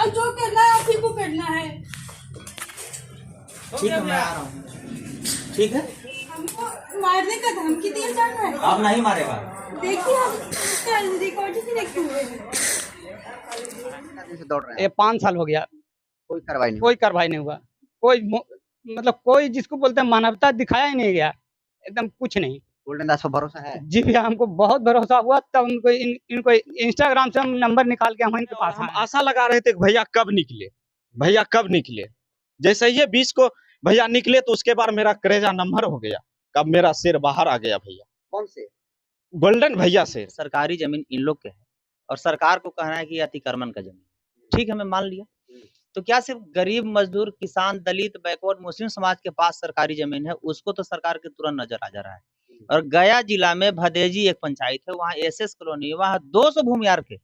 और जो करना है आप ही को करना है। ठीक है, मैं आ रहा हूँ। ठीक है, हमको मारने का धमकी दिया जा रहा है। आप नहीं मारेगा। देखिए हम इसका रिकॉर्डिंग रखे हुए हैं। से दौड़ रहे हैं, ये 5 साल हो गया, कोई कार्रवाई नहीं कोई कार्रवाई नहीं हुआ। मतलब कोई जिसको बोलते हैं मानवता दिखाया ही नहीं गया, एकदम कुछ नहीं। गोल्डन दास पर भरोसा है? जी भैया, हमको बहुत भरोसा हुआ, तब उनको इनको इंस्टाग्राम से हम नंबर निकाल के हम इनके पास हम आए। आशा लगा रहे थे कि भैया कब निकले, भैया कब निकले। जैसे ये 20 को भैया निकले तो उसके बाद मेरा करेजा नंबर हो गया, कब मेरा शेर बाहर आ गया भैया। कौन से? गोल्डन भैया शेर। सरकारी जमीन इन लोग के है और सरकार को कहना है कि अतिक्रमण का जमीन। ठीक है, मैं मान लिया। तो क्या सिर्फ गरीब मजदूर किसान दलित बैकवर्ड मुस्लिम समाज के पास सरकारी जमीन है, उसको तो सरकार के तुरंत नजर आ जा रहा है। और गया जिला में भदेजी एक पंचायत है, वहाँ एसएस कॉलोनी, वहाँ 200 भूमियार के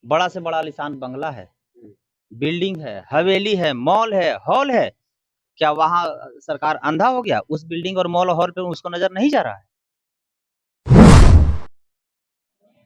बड़ा से बड़ा आलीशान बंगला है, बिल्डिंग है, हवेली है, मॉल है, हॉल है। क्या वहाँ सरकार अंधा हो गया? उस बिल्डिंग और मॉल हॉल पे उसको नजर नहीं जा रहा है?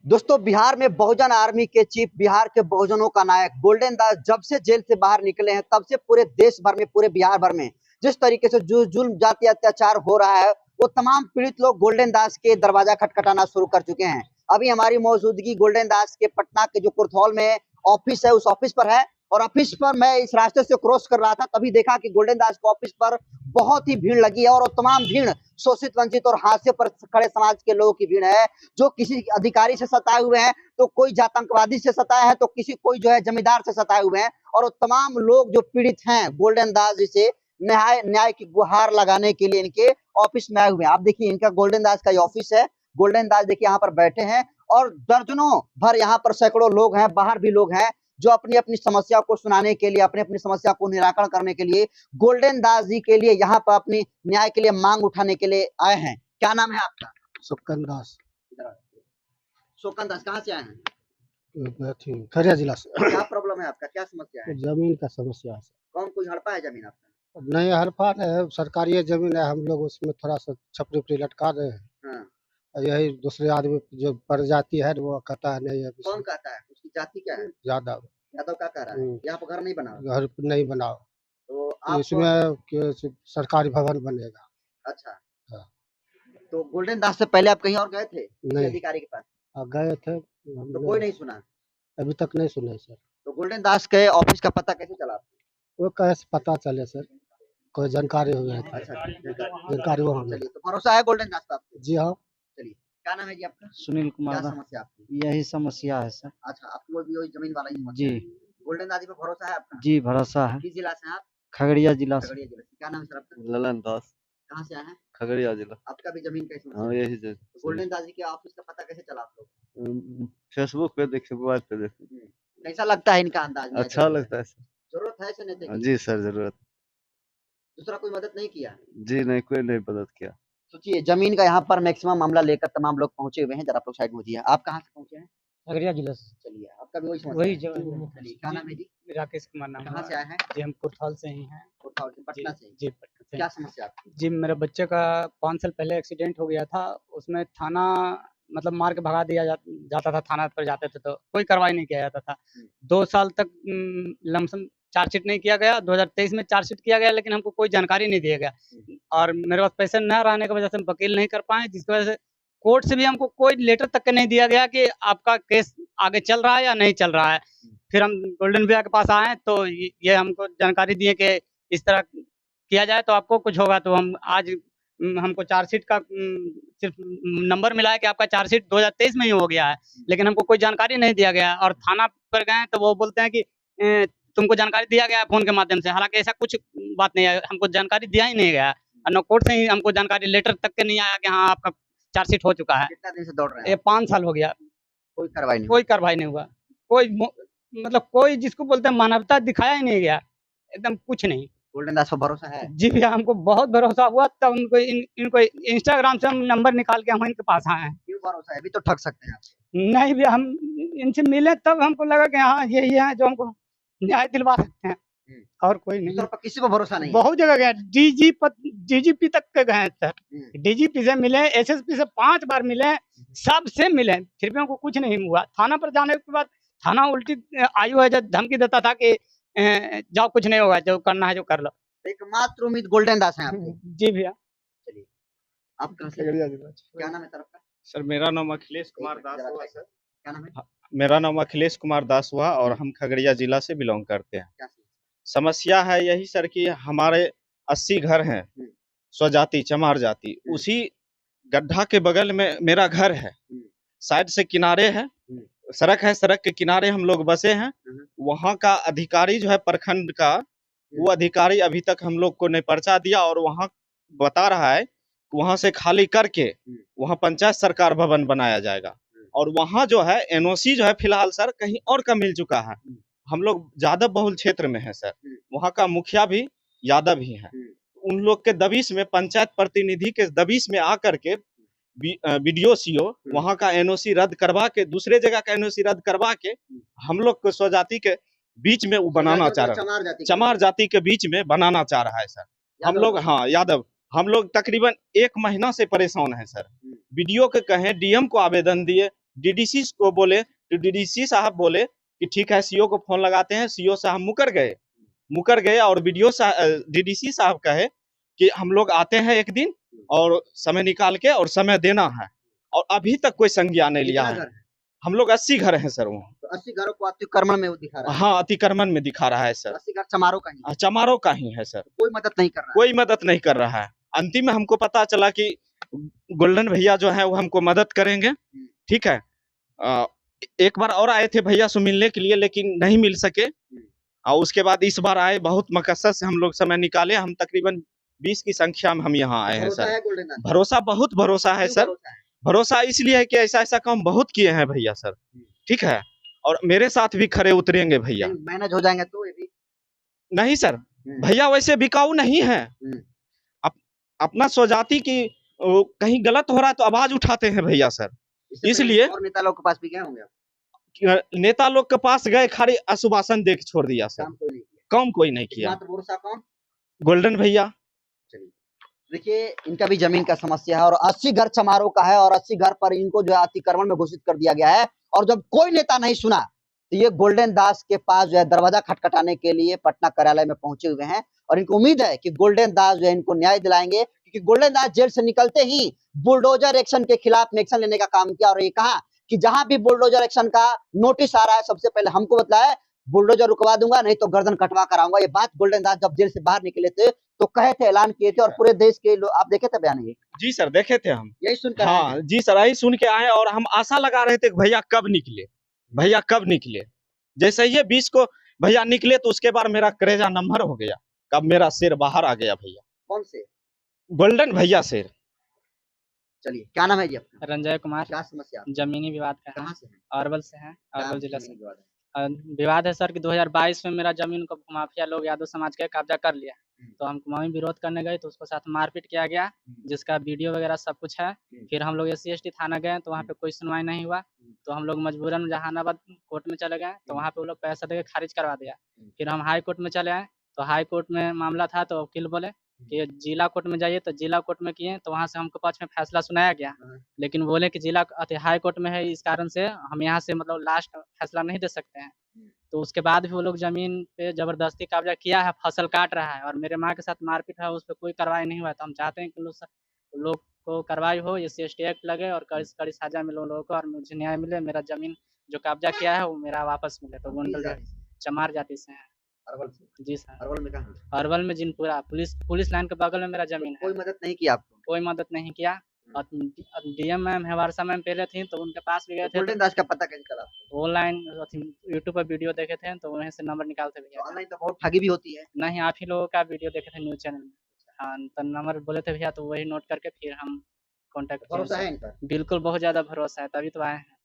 दोस्तों, बिहार में बहुजन आर्मी के चीफ, बिहार के बहुजनों का नायक गोल्डन दास जब से जेल से बाहर निकले हैं, तब से पूरे देश भर में, पूरे बिहार भर में जिस तरीके से जो जुल्म जाति अत्याचार हो रहा है, वो तमाम पीड़ित लोग गोल्डन दास के दरवाजा खटखटाना शुरू कर चुके हैं। अभी हमारी मौजूदगी गोल्डन दास के पटना के जो कुर्थौल में ऑफिस है, उस ऑफिस पर है। और ऑफिस पर मैं इस रास्ते से क्रॉस कर रहा था, तभी देखा कि गोल्डन दास के ऑफिस पर बहुत ही भीड़ लगी है। और तमाम भीड़ शोषित वंचित और हाशिए पर खड़े समाज के लोगों की भीड़ है, जो किसी अधिकारी से सताए हुए हैं, तो कोई जातंकवादी से सताया है, तो कोई जो है जमींदार से सताए हुए हैं। और वो तमाम लोग जो पीड़ित हैं, गोल्डन दास जी से न्याय की गुहार लगाने के लिए इनके ऑफिस में आए हुए हैं। आप देखिए, इनका गोल्डन दास का ये ऑफिस है। गोल्डन दास देखिए यहाँ पर बैठे हैं और दर्जनों भर यहाँ पर सैकड़ों लोग हैं, बाहर भी लोग हैं, जो अपनी अपनी समस्या को सुनाने के लिए, अपनी अपनी समस्या को निराकरण करने के लिए गोल्डन दास जी के लिए यहाँ पर अपनी न्याय के लिए मांग उठाने के लिए आए हैं। क्या नाम है आपका? सुक्कन दास। सुक्कन दास, कहाँ से आए हैं? खगड़िया जिला से। क्या प्रॉब्लम है आपका, क्या समस्या है? जमीन का समस्या है। कौन कोई हड़पा है जमीन आपका? नहीं, हड़पा है, सरकारी जमीन है, हम लोग उसमें थोड़ा सा छपरी उपरी लटका रहे हैं। हाँ। यही दूसरे आदमी जो प्रजाति है वो कहता है नहीं है। कौन कहता है? उसकी जाति क्या है? यादव। यादव क्या कह रहा है? यहाँ पर घर नहीं बना? घर नहीं बनाओ, तो आप इसमें सरकारी भवन बनेगा। अच्छा। हाँ। तो गोल्डन दास से पहले आप कहीं और गए थे नहीं। अधिकारी के पास? गए थे, तो कोई नहीं सुना? अभी तक नहीं सुने सर। तो गोल्डन दास के ऑफिस का पता कैसे चला आपको? वो कैसे पता चले सर, कोई जानकारी हो गया था। अच्छा, जानकारी वो हमें। चलिए, तो भरोसा है गोल्डन दास पर आपको? जी हाँ। चलिए, क्या नाम है जी आपका? सुनील क्या कुमार, समस्या आपकी? यही समस्या है सर। अच्छा, आपकी वही जमीन वाला ही समस्या जी है। गोल्डन दास जी पर भरोसा है आपका? जी, भरोसा है। किस जिला से हैं आप? खगड़िया जिला से। खगड़िया जिला से। क्या नाम है सर आपका? ललन दास, कहाँ से आए हैं? खगड़िया जिला। आपका भी जमीन का समस्या हाँ, है? यही तो गोल्डन दास जी के ऑफिस का पता कैसे चला आप लोग? फेसबुक पे देखे, मोबाइल पे देखे। कैसा लगता है इनका अंदाज? अच्छा लगता है सर। जरूरत है ऐसे नेता की? जी सर, जरूरत। दूसरा कोई मदद नहीं किया? जी नहीं, कोई नहीं मदद किया। सोचिए, जमीन का यहाँ पर मैक्सिमम मामला लेकर तमाम लोग पहुंचे हुए हैं। जरा आप लोग साइड में होइए। आप कहाँ से पहुंचे हैं? खगड़िया जिला से। चलिए, आपका भी वही समस्या वही है? चलिए, क्या नाम है जी? राकेश कुमार नाम कहाँ है। से आए हैं? जी, हम कुर्थौल से ही हैं। कोटखाल से, पटना से? जी, पटना से। क्या समस्या आपकी? जी, मेरे बच्चे का 5 साल पहले एक्सीडेंट हो गया था। उसमें थाना मतलब मार के भगा दिया जाता था, थाना पर जाते थे तो कोई कार्रवाई नहीं किया जाता था। 2 साल तक लमसम चार्जशीट नहीं किया गया। 2023 में चार्जशीट किया गया, लेकिन हमको कोई जानकारी नहीं दिया गया। और मेरे पास पैसे न रहने की वजह से हम वकील नहीं कर पाए, जिसकी वजह से कोर्ट से भी हमको कोई लेटर तक के नहीं दिया गया कि आपका केस आगे चल रहा है या नहीं चल रहा है। फिर हम गोल्डन भैया के पास आए तो ये हमको जानकारी दिए कि इस तरह किया जाए तो आपको कुछ होगा। तो हम आज हमको चार्जशीट का सिर्फ नंबर मिला है कि आपका चार्जशीट 2023 में ही हो गया है, लेकिन हमको कोई जानकारी नहीं दिया गया। और थाना पर गए तो वो बोलते हैं कि तुमको जानकारी दिया गया है फोन के माध्यम से, हालांकि ऐसा कुछ बात नहीं है, हमको जानकारी दिया ही नहीं गया। और न कोर्ट से ही हमको जानकारी लेटर तक के नहीं आया कि हाँ आपका चार्जशीट हो चुका है। कितना दिन से दौड़ रहे हैं? ये 5 साल हो गया, कोई कार्रवाई नहीं? कोई कार्रवाई नहीं हुआ। मतलब कोई जिसको बोलते हैं मानवता दिखाया ही नहीं गया, एकदम कुछ नहीं। गोल्डन दास पर भरोसा है? जी भैया, हमको बहुत भरोसा हुआ, तब इनको इंस्टाग्राम से हम नंबर निकाल के हम इनके पास आए हैं। क्यों भरोसा है? अभी तो ठग सकते हैं आप। नहीं भैया, हम इनसे मिले तब हमको लगा कि हाँ यही है जो हमको न्याय दिलवा सकते हैं, और कोई नहीं। दूसरों पर किसी पर भरोसा नहीं है? बहुत जगह गए, डीजीपी तक के गए सर। डीजीपी से मिले, एसएसपी से 5 बार मिले, सबसे मिले, फिर भी हमको कुछ नहीं हुआ। थाना पर जाने के बाद थाना उल्टी आयु है, जब धमकी देता था कि जाओ कुछ नहीं होगा, जो करना है जो कर लो। एकमात्र उम्मीद गोल्डन दास है आपकी। जी भैया। चलिए, आप कहाँ से? क्या नाम है सर आपका? सर मेरा नाम अखिलेश कुमार एक दास जरा हुआ साइड सर। में। क्या नाम है? मेरा नाम अखिलेश कुमार दास हुआ और हम खगड़िया जिला से बिलोंग करते हैं। क्या समस्या है यही सर कि हमारे 80 घर हैं स्वजाति चमार जाति, उसी गड्ढा के बगल में मेरा घर है, साइड से किनारे है, सड़क है, सड़क के किनारे हम लोग बसे हैं। वहाँ का अधिकारी जो है प्रखंड का, वो अधिकारी अभी तक हम लोग को नहीं पर्चा दिया और वहाँ बता रहा है वहाँ से खाली करके वहाँ पंचायत सरकार भवन बनाया जाएगा। और वहाँ जो है एनओसी जो है फिलहाल सर कहीं और का मिल चुका है। हम लोग यादव बहुल क्षेत्र में है सर, वहाँ का मुखिया भी यादव ही है। उन लोग के दबिश में, पंचायत प्रतिनिधि के दबिश में आकर के बीडीओ सीओ वहाँ का एनओसी रद्द करवा के दूसरे जगह का एनओसी रद्द करवा के हम लोग को स्वजाति के बीच में वो बनाना चाह रहा है, चमार जाति के बीच में बनाना चाह रहा है सर। हम लोग, हाँ यादव, हम लोग तकरीबन 1 महीना से परेशान है सर। बीडीओ के कहे, डीएम को आवेदन दिए, डीडीसी को बोले तो डीडीसी साहब बोले कि ठीक है सीओ को फोन लगाते हैं। सीओ साहब मुकर गए और बीडीओ डीडीसी साहब कहे कि हम लोग आते हैं एक दिन और समय निकाल के और समय देना है, और अभी तक कोई संज्ञान नहीं लिया है। हम लोग 80 घर हैं सर वहाँ। तो 80 घरों को अतिक्रमण में वो दिखा रहा है। हाँ, अतिक्रमण में दिखा रहा है सर। 80 घर चमारों का ही है। चमारों का ही है सर। कोई मदद नहीं कर रहा है। कोई मदद नहीं कर रहा है। अंतिम में हमको पता चला कि गोल्डन भैया जो है वो हमको मदद करेंगे, ठीक है। एक बार और आए थे भैया से मिलने के लिए, लेकिन नहीं मिल सके। और उसके बाद इस बार आए, बहुत मकसद से हम लोग समय निकाले। हम तकरीबन 20 की संख्या में हम यहाँ आए हैं सर। भरोसा, बहुत भरोसा है सर। भरोसा इसलिए है कि ऐसा ऐसा काम बहुत किए हैं भैया सर, ठीक है। और मेरे साथ भी खड़े उतरेंगे भैया। मैनेज हो जाएंगे तो ये भी नहीं सर, भैया वैसे बिकाऊ नहीं है। अपना स्वजाति की कहीं गलत हो रहा है तो आवाज उठाते हैं भैया सर। इसलिए और नेता लोग के पास भी गए होंगे। नेता लोग के पास गए, खाली आश्वासन दे के छोड़ दिया सर। काम कोई नहीं किया। भरोसा कौन? गोल्डन भैया। देखिए, इनका भी जमीन का समस्या है और 80 घर चमारों का है और 80 घर पर इनको जो है अतिक्रमण में घोषित कर दिया गया है। और जब कोई नेता नहीं सुना तो ये गोल्डन दास के पास जो है दरवाजा खटखटाने के लिए पटना कार्यालय में पहुंचे हुए हैं और इनको उम्मीद है कि गोल्डन दास जो है इनको न्याय दिलाएंगे, क्योंकि गोल्डन दास जेल से निकलते ही बुलडोजर एक्शन के खिलाफ में एक्शन लेने का काम किया और ये कहा कि जहां भी बुलडोजर एक्शन का नोटिस आ रहा है सबसे पहले हमको बताया, बुलडोजर रुकवा दूंगा, नहीं तो गर्दन कटवा कर आऊंगा। ये बात गोल्डन दास जब जेल से बाहर निकले थे तो कहे थे, ऐलान किए थे और पूरे देश के लोग, आप देखे थे बयान ये? जी सर, देखे थे हम। यही सुनकर हाँ जी सर, यही सुन के आए और हम आशा लगा रहे थे कि भैया कब निकले, भैया कब निकले। जैसे ये 20 को भैया निकले तो उसके बाद मेरा करेजा नंबर हो गया, कब मेरा शेर बाहर आ गया भैया। कौन से? गोल्डन भैया शेर। चलिए, क्या नाम है जी आपका? रंजय कुमार। क्या समस्या? जमीनी विवाद का है। कहाँ से है? अरवल से है, अरवल जिला से। विवाद है? विवाद है सर कि 2022 में मेरा जमीन को माफिया लोग यादव समाज के कब्जा कर लिया। तो हम कुमाऊं विरोध करने गए तो उसको साथ मारपीट किया गया, जिसका वीडियो वगैरह सब कुछ है। फिर हम लोग SC/ST थाना गए तो वहाँ पे कोई सुनवाई नहीं हुआ, तो हम लोग मजबूरन जहानाबाद कोर्ट में चले गए, तो वहाँ पे वो लोग पैसा देके खारिज करवा दिया। फिर हम हाई कोर्ट में चले आए, तो हाई कोर्ट में मामला था तो वकील बोले कि जिला कोर्ट में जाइए, तो जिला कोर्ट में किए, तो वहाँ से हमको पक्ष में फैसला सुनाया गया, लेकिन बोले कि जिला हाई कोर्ट में है, इस कारण से हम यहाँ से मतलब लास्ट फैसला नहीं दे सकते हैं। तो उसके बाद भी वो लोग जमीन पे जबरदस्ती कब्जा किया है, फसल काट रहा है और मेरे माँ के साथ मारपीट है, उस पर कोई कार्रवाई नहीं हुआ। तो हम चाहते हैं कि लोग को कार्रवाई हो, SC/ST एक्ट लगे और कड़ी सजा मिले उन लोगों को और मुझे न्याय मिले, मेरा जमीन जो कब्जा किया है वो मेरा वापस मिले। तो गोंडल चमार जाति से है। अरवल से? जी सर। अरवल में कहाँ? अरवल में जिनपुरा पुलिस लाइन के बगल में मेरा जमीन है। कोई मदद नहीं किया आपको? कोई मदद नहीं किया। और DM मैम हेवारसा मैम पहले थी तो उनके पास भी गए थे। गोल्डन दास का पता कैसे चला? ऑनलाइन यूट्यूब पर वीडियो देखे थे तो वहीं से नंबर निकालते भैया। ऑनलाइन तो बहुत ठगी भी होती है। नहीं, आप ही लोगों का वीडियो देखे थे न्यूज चैनल में। हाँ, तो नंबर बोले थे भैया, तो वही नोट करके फिर हम कांटेक्ट भरोसा है इन पर? बिल्कुल, बहुत ज्यादा भरोसा है, तभी तो आए हैं।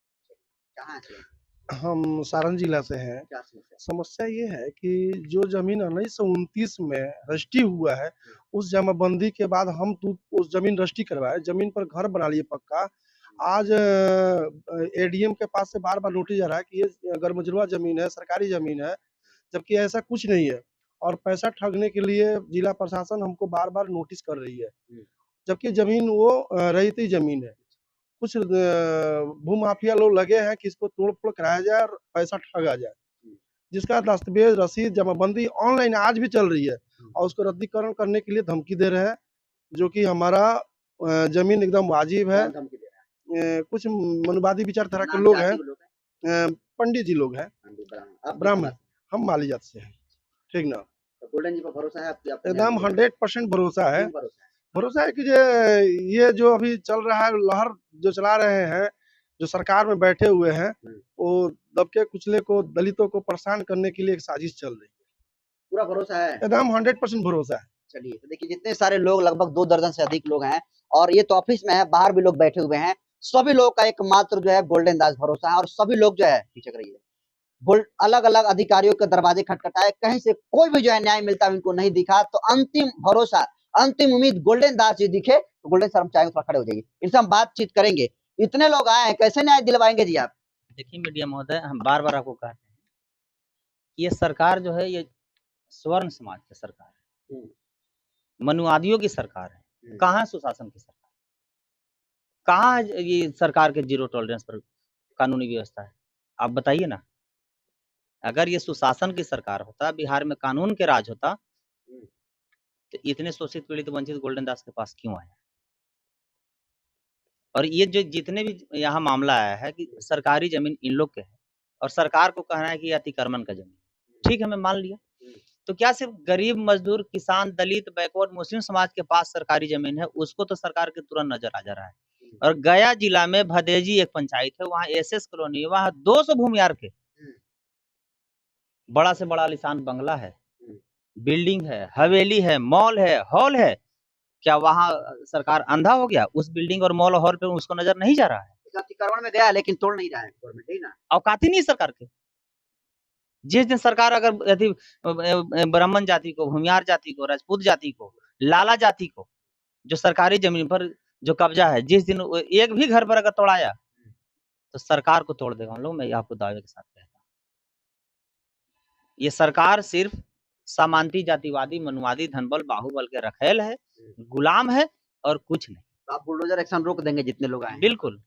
कहाँ से? हम सारण जिला से हैं। क्या समस्या? समस्या ये है कि जो जमीन 1929 में रजिस्ट्री हुआ है, उस जमाबंदी के बाद हम तो उस जमीन रजिस्ट्री करवाए, जमीन पर घर बना लिए पक्का। आज ADM के पास से बार-बार नोटिस जा रहा है कि ये गैरमजरूआ जमीन है, सरकारी जमीन है, जबकि ऐसा कुछ नहीं है। और पैसा ठगने के लिए जिला प्रशासन हमको बार-बार नोटिस कर रही है, जबकि जमीन वो रैयती जमीन है। कुछ भूमाफिया लोग लगे हैं कि इसको तोड़ फोड़ कराया जाए और पैसा ठगा जाए, जिसका दस्तावेज रसीद जमाबंदी ऑनलाइन आज भी चल रही है और उसको रद्दीकरण करने के लिए धमकी दे रहे हैं, जो कि हमारा जमीन एकदम वाजिब है। कौन धमकी दे रहा है? कुछ मनुवादी विचारधारा के नाम लोग जाति हैं, के लोग हैं? पंडित जी लोग हैं, आप ब्राह्मण, हम माली जात से हैं, ठीक ना। तो गोल्डन जी पर भरोसा है आपके? एकदम 100% भरोसा है। क्यों भरोसा है? भरोसा है कि ये जो अभी चल रहा है लहर जो चला रहे हैं, जो सरकार में बैठे हुए हैं, वो दबके कुचले को, दलितों को परेशान करने के लिए एक साजिश चल रही है। पूरा भरोसा है? एकदम 100% भरोसा है। चलिए, तो देखिए जितने सारे लोग, लगभग 2 दर्जन से अधिक लोग हैं और ये तो ऑफिस में है, बाहर भी लोग बैठे हुए हैं, सभी लोगों का एकमात्र जो है गोल्डन दास भरोसा है और सभी लोग जो है पीछे रही है, अलग अलग अधिकारियों के दरवाजे खटखटाए, कहीं से कोई भी जो है न्याय मिलता उनको नहीं दिखा, तो अंतिम भरोसा, अंतिम उम्मीद गोल्डन दास जी दिखे तो गोल्डन सर हम चाहेंगे थोड़ा खड़े हो जाइए, इनसे हम बातचीत करेंगे। इतने लोग आए हैं, कैसे न्याय दिलवाएंगे जी आप? देखिए मीडिया महोदय, हम बार बार आपको कहते हैं कि ये सरकार जो है ये स्वर्ण समाज की सरकार है, मनुवादियों की सरकार है। कहाँ सुशासन की सरकार, कहाँ ये सरकार के जीरो टॉलरेंस पर कानूनी व्यवस्था है? आप बताइए ना। अगर ये सुशासन की सरकार होता, बिहार में कानून के राज होता, तो इतने शोषित पीड़ित वंचित गोल्डन दास के पास क्यों आया? और ये जो जितने भी यहाँ मामला आया है कि सरकारी जमीन इन लोग के है और सरकार को कहना है कि अतिक्रमण का जमीन, ठीक है, मैं मान लिया, तो क्या सिर्फ गरीब मजदूर किसान दलित बैकवर्ड मुस्लिम समाज के पास सरकारी जमीन है? उसको तो सरकार के तुरंत नजर आ जा रहा है। और गया जिला में भदेजी एक पंचायत है, वहाँ एसएस कॉलोनी, वहाँ 200 भूमियार के बड़ा से बड़ा आलीशान बंगला है, बिल्डिंग है, हवेली है, मॉल है, हॉल है। क्या वहाँ सरकार अंधा हो गया? उस बिल्डिंग और मॉल और हॉल पे उसको नजर नहीं जा रहा है? अतिक्रमण में गया है लेकिन तोड़ नहीं रहा है गवर्नमेंट, ठीक ना। औकात ही नहीं सरकार के। जिस दिन सरकार अगर यदि ब्राह्मण जाति को, भूमियार जाति को, राजपूत जाति को, लाला जाति को जो सरकारी जमीन पर जो कब्जा है, जिस दिन एक भी घर पर अगर तोड़ाया तो सरकार को तोड़ देगा हम लोग, मैं आपको दावे के साथ कहता हूँ। ये सरकार सिर्फ सामंती जातिवादी मनुवादी धनबल बाहुबल के रखेल है, गुलाम है और कुछ नहीं। तो आप बुलडोजर एक्शन रोक देंगे जितने लोग आए? बिल्कुल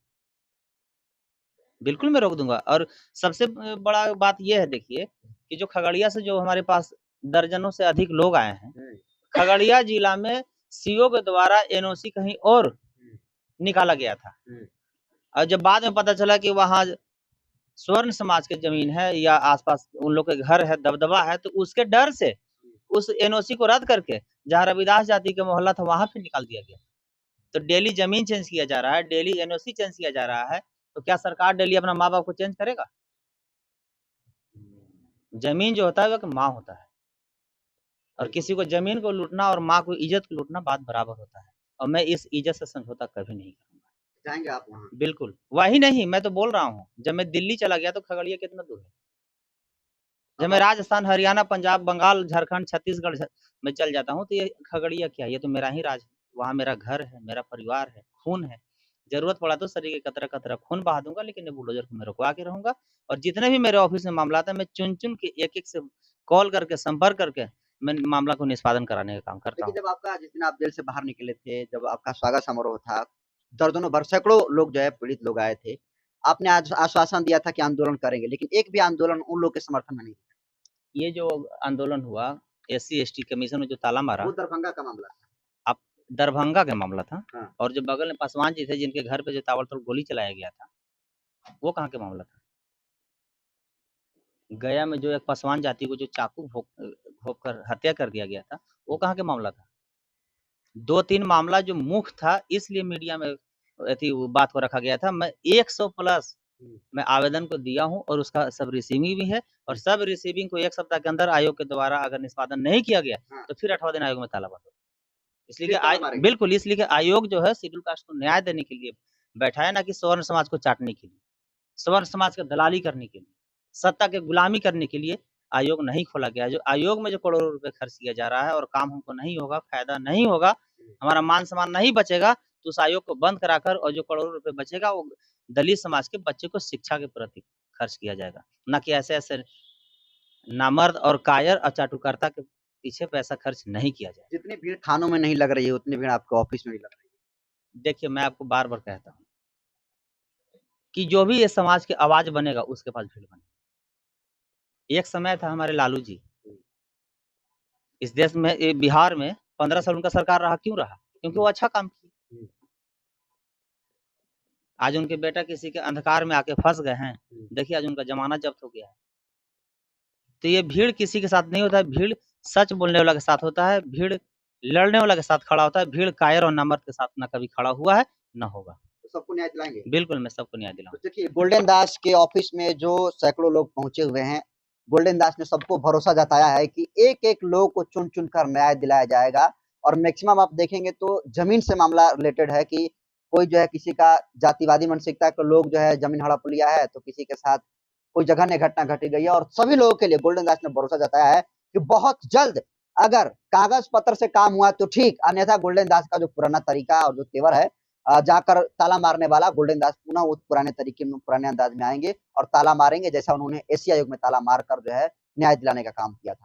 बिल्कुल मैं रोक दूंगा। और सबसे बड़ा बात यह है, देखिए कि जो खगड़िया से जो हमारे पास दर्जनों से अधिक लोग आए हैं, खगड़िया जिला में सीओ के द्वारा एनओसी कहीं और निकाला गया था और जब बाद में पता चला कि वहाँ स्वर्ण समाज की जमीन है या आसपास उन लोग के घर है, दबदबा है, तो उसके डर से उस एनओसी को रद्द करके जहाँ रविदास जाति का मोहल्ला था वहां पे निकाल दिया गया। तो डेली जमीन चेंज किया जा रहा है, डेली एनओसी चेंज किया जा रहा है, तो क्या सरकार डेली अपना माँ बाप को चेंज करेगा? जमीन जो होता है वो माँ होता है और किसी को जमीन को लूटना और माँ को इज्जत को लूटना बात बराबर होता है और मैं इस इज्जत से समझौता कभी नहीं करूंगा। जाएंगे आप वहाँ? बिल्कुल, वही नहीं, मैं तो बोल रहा हूँ, जब मैं दिल्ली चला गया तो खगड़िया कितना दूर है। जब मैं राजस्थान, हरियाणा, पंजाब, बंगाल, झारखंड, छत्तीसगढ़ में चल जाता हूँ तो ये खगड़िया क्या, ये तो मेरा ही राज है, वहाँ मेरा घर है, मेरा परिवार है, खून है। जरूरत पड़ा तो शरीर के कतरा कतरा खून बहा दूंगा, लेकिन ये बुलडोजर को मैं रुकवा के रहूंगा। और जितने भी मेरे ऑफिस में मामला आता है, मैं चुन चुन के एक एक से कॉल करके संपर्क करके मैं मामला को निष्पादन कराने का काम करता हूँ। जब आपका, जिस दिन आप जेल से बाहर निकले थे, जब आपका स्वागत समारोह था, दर्जनों भर सैकड़ों लोग जो है पीड़ित लोग आए थे, आपने आज आश्वासन दिया था कि आंदोलन करेंगे, लेकिन एक भी आंदोलन उन लोग के समर्थन में नहीं। ये जो आंदोलन हुआ SC/ST कमीशन में जो ताला मारा, वो दरभंगा का मामला था। अब दरभंगा का मामला था। हाँ। और जो बगल में पासवान जी थे जिनके घर पे जो ताबड़तोड़ गोली चलाया गया था, वो कहाँ के मामला था? गया में जो एक पासवान जाति को जो चाकू घोंप कर हत्या कर दिया गया था, वो कहाँ के मामला था? 2-3 मामला जो मुख्य था, इसलिए मीडिया में बात को रखा गया था। मैं 100+ मैं आवेदन को दिया हूं और उसका सब रिसीविंग भी है और सब रिसीविंग को 1 सप्ताह के अंदर आयोग के द्वारा अगर निष्पादन नहीं किया गया तो फिर 8वां दिन आयोग में ताला बंद होगा। इसलिए बिल्कुल, इसलिए कि आयोग जो है शेड्यूल कास्ट को न्याय देने के लिए बैठा है, ना कि स्वर्ण समाज को चाटने के लिए, स्वर्ण समाज का दलाली करने के लिए, सत्ता के गुलामी करने के लिए आयोग नहीं खोला गया। जो आयोग में जो करोड़ों रुपए खर्च किया जा रहा है और काम हमको नहीं होगा, फायदा नहीं होगा, हमारा मान सम्मान नहीं बचेगा, तो उस आयोग को बंद कराकर और जो करोड़ों रुपए बचेगा वो दलित समाज के बच्चे को शिक्षा के प्रति खर्च किया जाएगा, ना कि ऐसे ऐसे नामर्द और कायर और चाटुकर्ता के पीछे पैसा खर्च नहीं किया जाए। जितनी भीड़ थानों में नहीं लग रही है उतनी भीड़ आपके ऑफिस में भी लग रही है। देखिए, मैं आपको बार बार कहता हूँ, कि जो भी ये समाज की आवाज बनेगा उसके पास भीड़ बने। एक समय था हमारे लालू जी, इस देश में बिहार में 15 साल उनका सरकार रहा, क्यों रहा? क्योंकि वो अच्छा काम किया। आज उनके बेटा किसी के अंधकार में आके फंस गए हैं, देखिए आज उनका जमानत जब्त हो गया है। तो ये भीड़ किसी के साथ नहीं होता है, भीड़ सच बोलने वाला के साथ होता है, भीड़ लड़ने वाला के साथ खड़ा होता है, भीड़ कायर और नमर्द के साथ ना कभी खड़ा हुआ है ना होगा। तो सबको न्याय दिलाएंगे। बिल्कुल मैं सबको न्याय तो दिलाऊंगा। देखिए गोल्डन दास के ऑफिस में जो सैकड़ों लोग पहुंचे हुए हैं, गोल्डन दास ने सबको भरोसा जताया है कि एक एक लोग को चुन चुन कर न्याय दिलाया जाएगा। और मैक्सिमम आप देखेंगे तो जमीन से मामला रिलेटेड है कि कोई जो है किसी का जातिवादी मानसिकता के लोग जो है जमीन हड़प लिया है, तो किसी के साथ कोई जघन्य घटना घटी गई है। और सभी लोगों के लिए गोल्डन दास ने भरोसा जताया है कि बहुत जल्द अगर कागज पत्र से काम हुआ तो ठीक, अन्यथा गोल्डन दास का जो पुराना तरीका और जो तेवर है, जाकर ताला मारने वाला गोल्डन दास पुनः उस पुराने तरीके में पुराने अंदाज में आएंगे और ताला मारेंगे, जैसा उन्होंने एशिया युग में ताला मारकर जो है न्याय दिलाने का काम किया था।